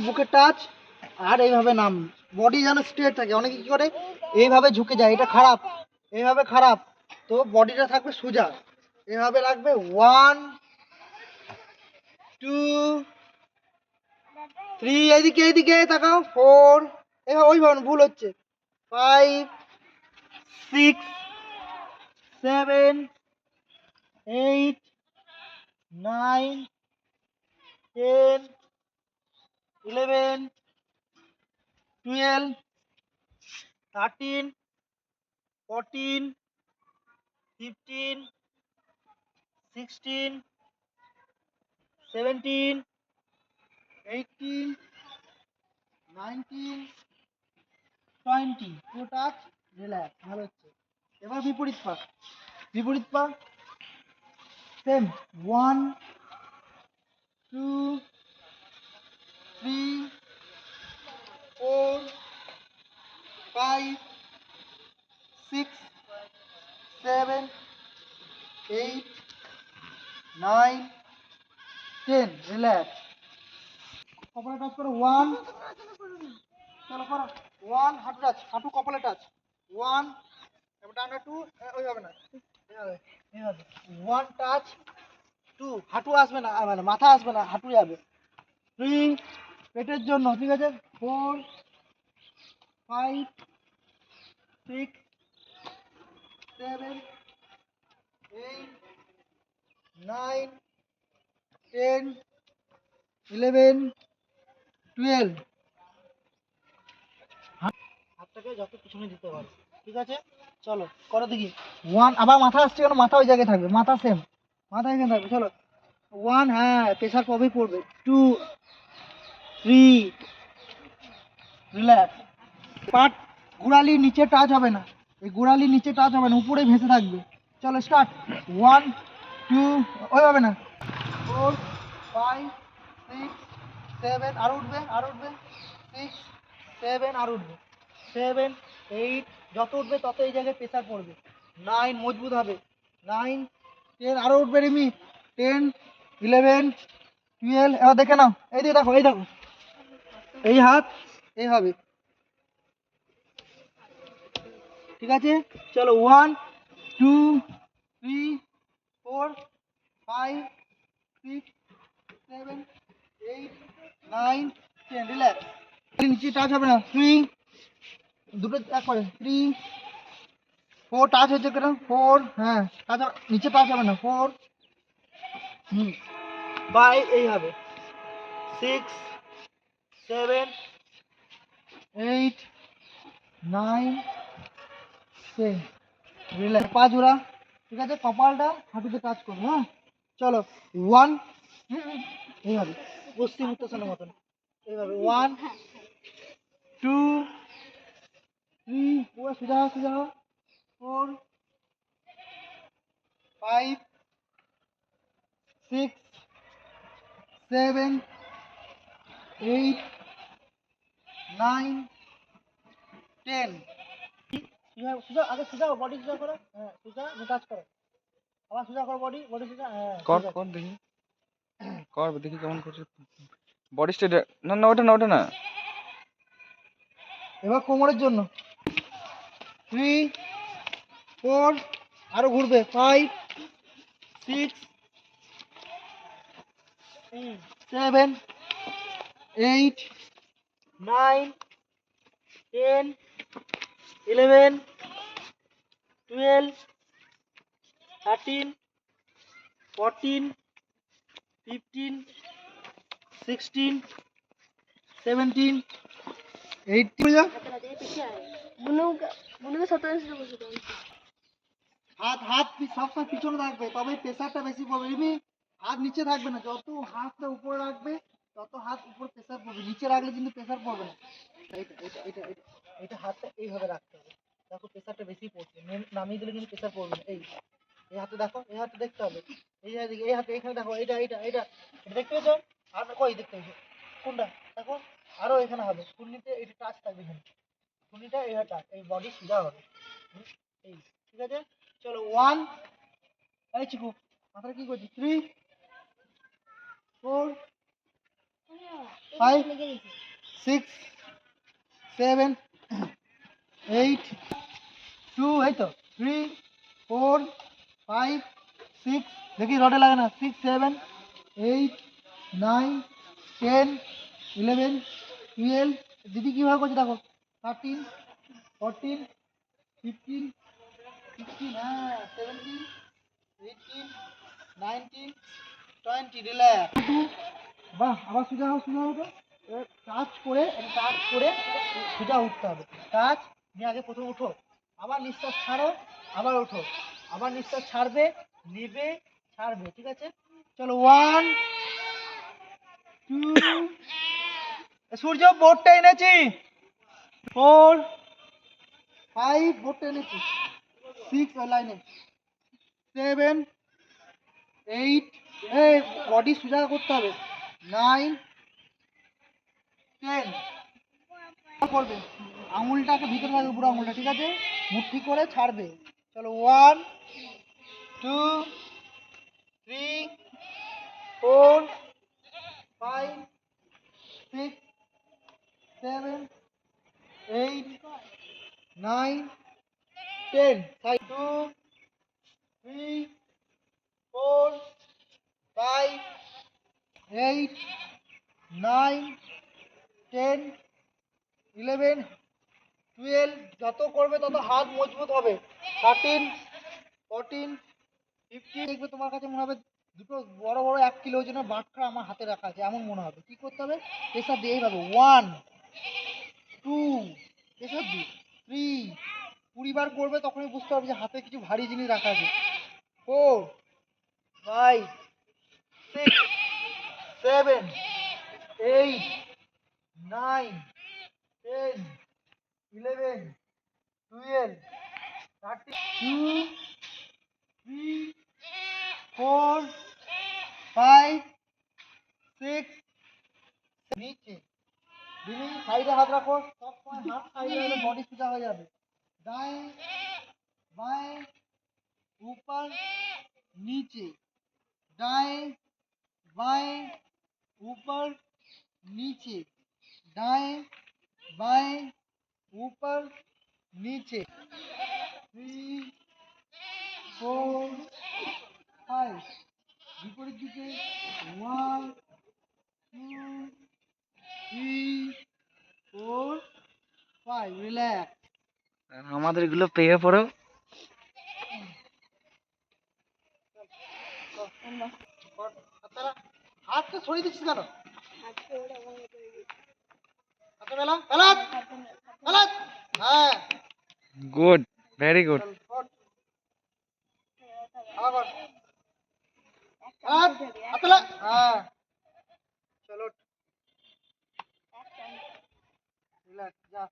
বুকে টাচ, আর এইভাবে নাম, বডি যেন স্ট্রেট থাকে। অনেকে কি করে এইভাবে ঝুঁকে যায়, এটা খারাপ, এইভাবে খারাপ। তো বডিটা থাকবে সোজা, এভাবে রাখবে। 1 2 3, এইদিকে এইদিকে তাকাও। 4, এভাবে, ওইভাবে ভুল হচ্ছে। 5 6 7 8 9 10 11 12 13 14 15 16 17 18 19 20। পুরো টাচ, রিল্যাক্স, ভালো হচ্ছে। এবার বিপরীত পা, বিপরীত পা সেম। 1 2 3 4 5 6 7 8 9 10, রিল্যাক্স। কপালে টাচ করো। 1, চলো করো। 1, হাঁটু টাচ, হাঁটু কপালে টাচ। 1, এবার ডান হাঁটু, ওইভাবে না, এইভাবে, এইভাবে। 1 টাচ, 2, হাঁটু আসবে না, মানে মাথা আসবে না, হাঁটু যাবে। 3, পেটের জন্য, ঠিক আছে। 4 5 6 7 8 9 10 11 12। হাতটাকে যত পিছনে দিতে পারো, ঠিক আছে। চলো করো দেখি। 1, আবার মাথা আসছে কেন? মাথা ওই জায়গায় থাকবে, মাথা সেম, মাথা এখানে থাকবে। চলো 1, হ্যাঁ প্রেশার কবেই পড়বে। 2 3, রিল্যাক্স। পাট গোড়ালির নিচে টাচ হবে না, এই গোড়ালির নিচে টাচ হবে না, উপরে ভেসে থাকবে। চলো স্টার্ট। 1 2, ওইভাবে না। 4 5 6 7, আরো উঠবে, আরো উঠবে। 6 7, আরো উঠবে। 7 8, যত উঠবে তত এই জায়গায় প্রেসার পড়বে। 9, মজবুত হবে। 9 10, আরো উঠবে রিমি। 10 11 12। এবার দেখে নাও, এই দিকে দেখো, এই দেখো, এই হাত এইভাবে, ঠিক আছে। চলো 1 2 3 4 5 6 7 8 9 10, রিল্যাক্স। নিচে টাচ হবে না। 3, দুটো এক করে। 3 4, টাচ হচ্ছে কেন? 4, হ্যাঁ টাচ, নিচে টাচ হবে না। 4 5, এইভাবে। 6 7 8 9 10, রিল্যাক্স। পা জোড়া, ঠিক আছে। কপালটা হাঁটুতে টাচ করবো, হ্যাঁ। চলো 1, এইভাবে পশ্চিম উত্তাসনের মতন, এইভাবে। 1 2 3, পুরো সোজা হও, সোজা হও। 4 5 6 7 8 9 10। সোজা সোজা, আগে সোজা বডি সোজা করো, হ্যাঁ সোজা, টাচ করো। আবার সোজা করো বডি, বডি সোজা, হ্যাঁ কর ঠিক আছে। কর দেখি, কর দেখি কেমন করছিস। বডি স্ট্রেট, না না ওটা না, ওটা না। এবার কোমরের জন্য। 3 4, আরো ঘুরবে। 5 6 7 8 9 10 11 12 13 14 15 16 17 18। হাত হাত সবসময় পিছনে থাকবে, তবে প্রেসারটা বেশি পড়বে। রিমি, হাত নিচে থাকবে না, যত হাতটা উপরে রাখবে তত হাত উপরে প্রেসার পড়বে, নিচে রাখলে কিন্তু প্রেসার পড়বে না। এটা এটা এটা এটা এটা হাতটা এইভাবে রাখতে হবে, দেখো প্রেসারটা বেশি পড়ছে। নামিয়ে দিলে কিন্তু প্রেসার পড়বে না। এই এই হাতে দেখো, এই হাতে দেখতে হবে। এই হাতে, এই হাতে এখানে দেখো, এটা এটা এটা এটা দেখতে পেয়েছো? আর কই দেখতে পেয়েছো? কোনটা দেখো? আরো এখানে হবে, কুন্নিতে এটা টাচ থাকবে এখানে, কুন্নিটা এইভাবে টাচ, এই বডি সোজা হবে। এই, ঠিক আছে। চলো 1, এই চিকু মাথাটা কি করছিস? 3 4 5 6 7 8 2 এই তো 3 4 5 6 দেখি রডে লাগে না 6 7 8 9 10 11 12 দিদি কিভাবে করছে দেখো 13 14 15 16 হ্যাঁ 17 18 19 20 রিল্যাক্স বাহ আবার সোজা হোক তো টাচ করে সোজা উঠতে হবে টাচ নিয়ে আগে প্রথমে উঠো আবার নিঃশ্বাস ছাড়ো আবার ওঠো আবার নিঃশ্বাস ছাড়বে নেবে ছাড়বে ঠিক আছে চলো 1 2 সূর্য বোর্ডটা এনেছি 4 5 বোর্ডটা এনেছি 6 ওই লাইনে 7 8 এই বডি সোজা করতে হবে 9 10 করবে আঙুলটাকে ভিতরে রাখবে পুরো আঙুলটা ঠিক আছে মুঠি করে ছাড়বে চলো 1 2 3 4 5 6 7 8 9 10 2 3 4 5 8 9 10 11 12 যত করবে তত হাত মজবুত হবে 13 14 15 দেখবে তোমার কাছে মনে হবে দুটো বড় বড় 1 কিলো ওজনের বাটখারা আমার হাতে রাখা আছে এমন মনে হবে কি করতে হবে প্রেসার দিয়েই পাবে 1 2 প্রেসার দি 3 20 বার করবে তখনই বুঝতে পারবে যে হাতে কিছু ভারী জিনিস রাখা আছে 4 5 6 7 8 9 10 11 12 13 2 3 4 5 6 নিচে দিদি সাইডে হাত রাখো সব সময় হাত সাইডে হলে বডি সোজা হয়ে যাবে दाएं बाएं ऊपर नीचे दाएं बाएं ऊपर नीचे दाएं बाएं ऊपर नीचे 3 4 5 বিপরীত দিকে 1 2 3 4 5 রিল্যাক্স আর আমাদের এগুলো পেয়ে পড়ো হাতটা সরিয়ে দিচ্ছিস কেন হাতে বেলা বেলা বেলা হ্যাঁ গুড ভেরি গুড আবার হাত হাতে বেলা হ্যাঁ চলো রিল্যাক্স যা